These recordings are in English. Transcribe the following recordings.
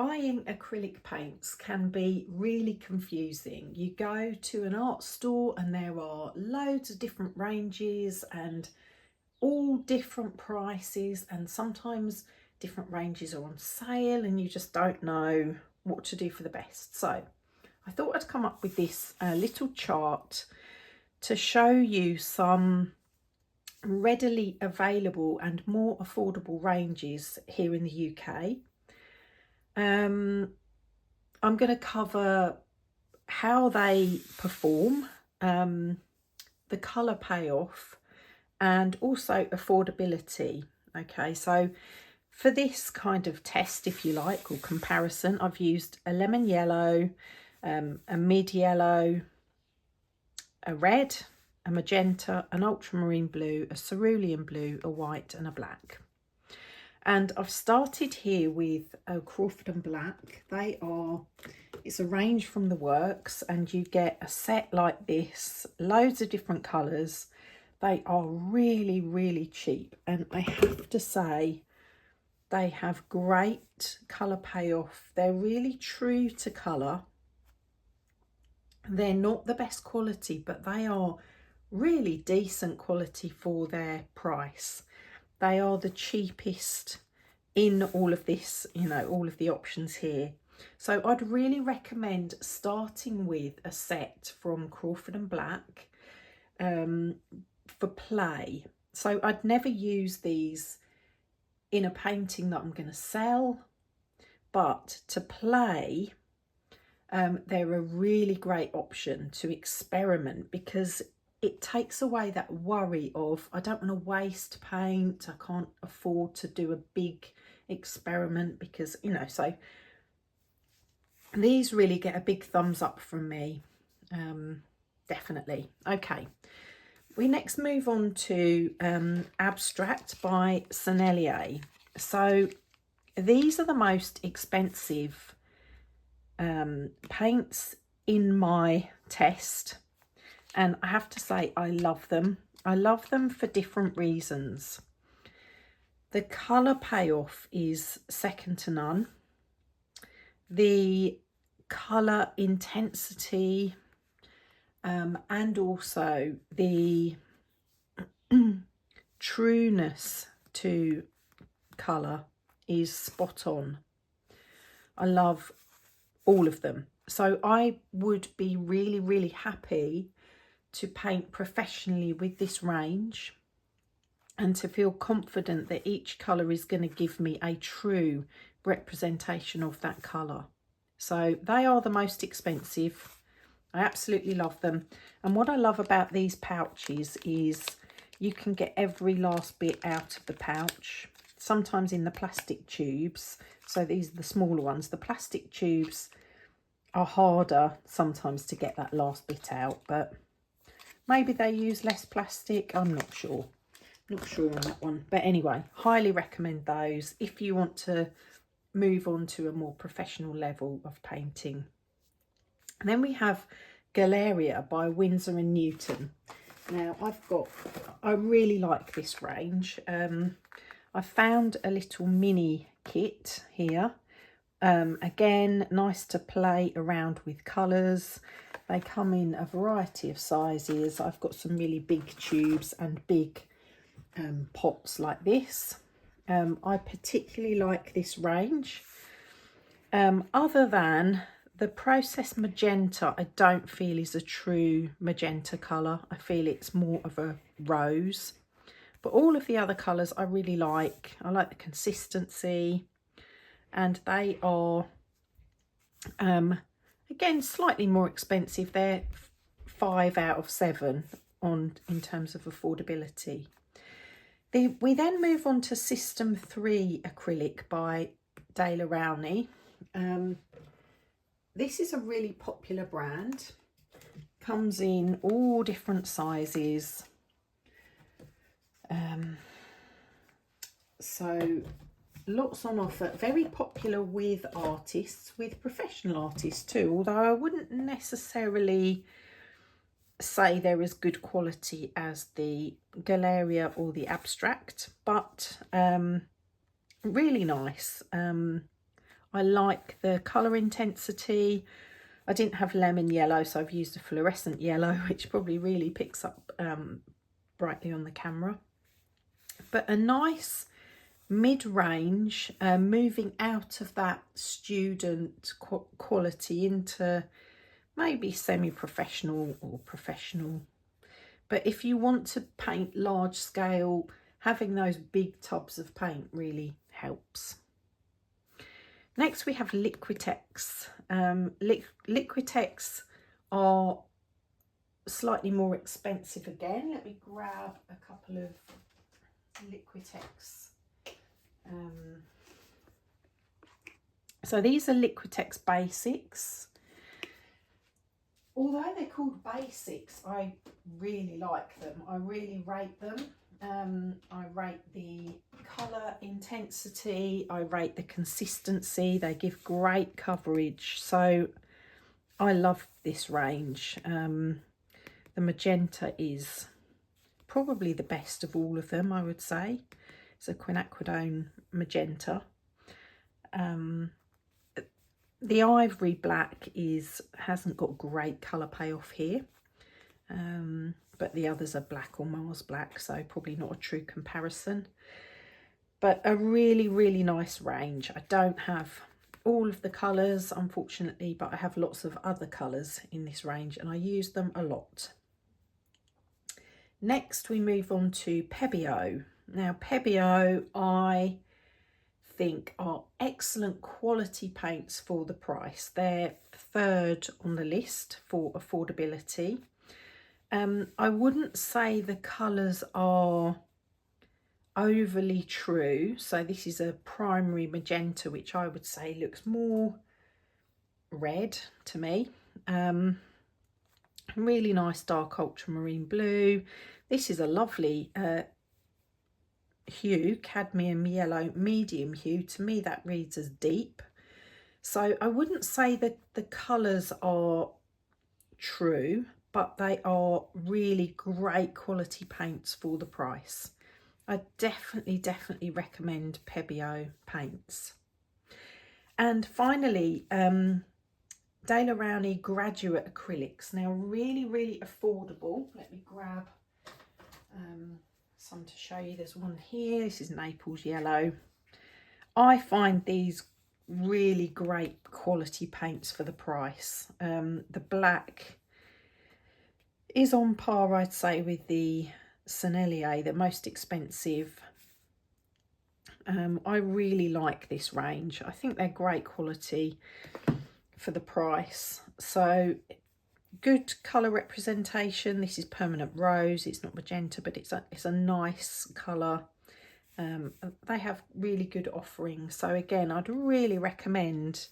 buying acrylic paints can be really confusing. You go to an art store and there are loads of different ranges and all different prices, and sometimes different ranges are on sale and you just don't know what to do for the best. So I thought I'd come up with this little chart to show you some readily available and more affordable ranges here in the UK. I'm going to cover how they perform, the colour payoff, and also affordability. Okay, so for this kind of test, if you like, or comparison, I've used a lemon yellow, a mid yellow, a red, a magenta, an ultramarine blue, a cerulean blue, a white and a black. And I've started here with a Crawford and black. It's a range from the works, and you get a set like this, loads of different colours. They are really, really cheap, and I have to say they have great colour payoff. They're really true to colour. They're not the best quality, but they are really decent quality for their price. They are the cheapest in all of this, all of the options here. So I'd really recommend starting with a set from Crawford and Black for play. So I'd never use these in a painting that I'm going to sell, but to play, they're a really great option to experiment, because it takes away that worry of, I don't want to waste paint, I can't afford to do a big experiment, because, so these really get a big thumbs up from me, definitely. Okay, we next move on to Abstract by Sennelier. So these are the most expensive paints in my test. And I have to say, I love them. I love them for different reasons. The colour payoff is second to none. The colour intensity and also the trueness to colour is spot on. I love all of them. So I would be really, really happy to paint professionally with this range, and to feel confident that each colour is going to give me a true representation of that colour. So they are the most expensive. I absolutely love them. And what I love about these pouches is you can get every last bit out of the pouch, sometimes in the plastic tubes. So these are the smaller ones. The plastic tubes are harder sometimes to get that last bit out, but maybe they use less plastic. I'm not sure. Not sure on that one. But anyway, highly recommend those if you want to move on to a more professional level of painting. And then we have Galeria by Winsor and Newton. Now I really like this range. I found a little mini kit here. Again, nice to play around with colours. They come in a variety of sizes. I've got some really big tubes and big pots like this. I particularly like this range. Other than the Process Magenta, I don't feel is a true magenta colour. I feel it's more of a rose. But all of the other colours I really like. I like the consistency. And they are, again, slightly more expensive. They're 5 out of 7 in terms of affordability. We then move on to System 3 Acrylic by Rowney. This is a really popular brand. Comes in all different sizes. So lots on offer. Very popular with artists, with professional artists too, although I wouldn't necessarily say they're as good quality as the Galeria or the Abstract, but really nice. I like the colour intensity. I didn't have lemon yellow, so I've used a fluorescent yellow, which probably really picks up brightly on the camera. But a nice mid-range, moving out of that student quality into maybe semi-professional or professional. But if you want to paint large scale, having those big tubs of paint really helps. Next we have Liquitex. Liquitex are slightly more expensive again. Let me grab a couple of Liquitex. So these are Liquitex Basics. Although they're called Basics, I really like them. I really rate them. I rate the colour intensity, I rate the consistency, they give great coverage, so I love this range. The magenta is probably the best of all of them, I would say. It's a quinacridone magenta. The ivory black hasn't got great colour payoff here. But the others are black or Mars black, so probably not a true comparison. But a really, really nice range. I don't have all of the colours, unfortunately, but I have lots of other colours in this range and I use them a lot. Next, we move on to Pebeo. Now, Pebeo, I think, are excellent quality paints for the price. They're third on the list for affordability. I wouldn't say the colours are overly true. So this is a primary magenta, which I would say looks more red to me. Really nice dark ultramarine blue. This is a lovely hue, cadmium yellow, medium hue. To me that reads as deep. So I wouldn't say that the colours are true, but they are really great quality paints for the price. I definitely recommend Pebeo paints. And finally, Rowney Graduate Acrylics. Now, really affordable. Let me grab some to show you. There's one here. This is Naples Yellow. I find these really great quality paints for the price. The black is on par, I'd say, with the Sennelier, the most expensive. I really like this range. I think they're great quality for the price. So good colour representation. This is permanent rose. It's not magenta, but it's a nice colour. They have really good offerings. So again, I'd really recommend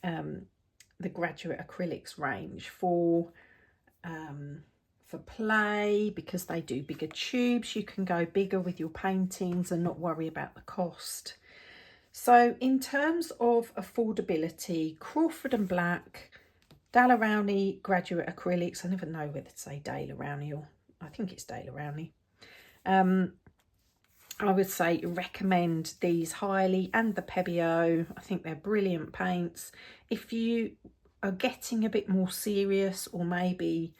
the Graduate Acrylics range for play, because they do bigger tubes. You can go bigger with your paintings and not worry about the cost. So in terms of affordability, Crawford and Black, Rowney Graduate Acrylics. I never know whether to say Rowney or I think it's Rowney. I would say recommend these highly, and the Pebeo. I think they're brilliant paints. If you are getting a bit more serious, or maybe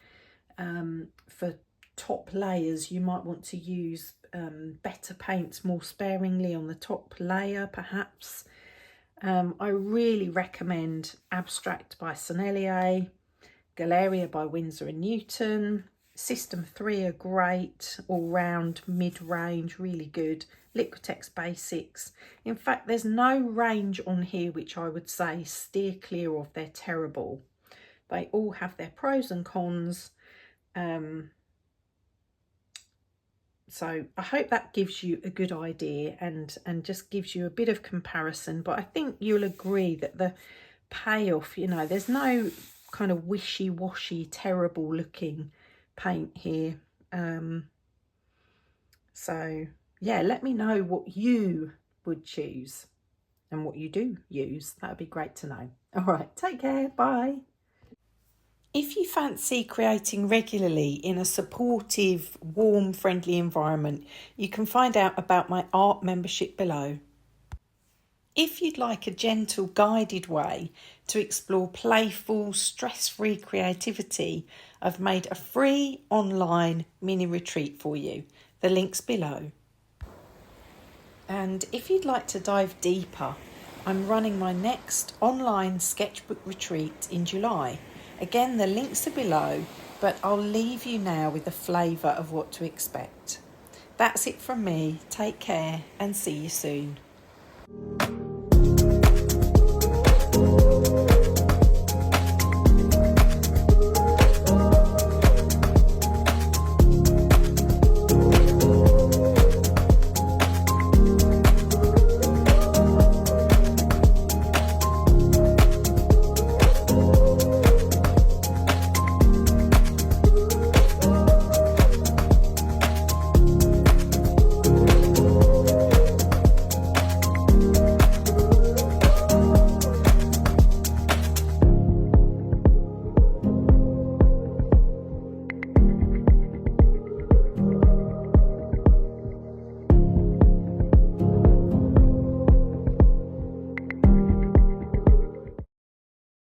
for top layers, you might want to use better paints more sparingly on the top layer, perhaps. I really recommend Abstract by Sennelier, Galeria by Winsor and Newton. System 3 are great, all round, mid-range, really good. Liquitex Basics. In fact, there's no range on here which I would say steer clear of. They're terrible. They all have their pros and cons. So I hope that gives you a good idea and just gives you a bit of comparison. But I think you'll agree that the payoff, you know, there's no kind of wishy-washy, terrible looking paint here. So yeah, let me know what you would choose and what you do use. That would be great to know. All right, take care. Bye. If you fancy creating regularly in a supportive, warm, friendly environment, you can find out about my art membership below. If you'd like a gentle guided way to explore playful, stress-free creativity, I've made a free online mini retreat for you. The link's below. And if you'd like to dive deeper, I'm running my next online sketchbook retreat in July. Again, the links are below, but I'll leave you now with a flavour of what to expect. That's it from me. Take care and see you soon.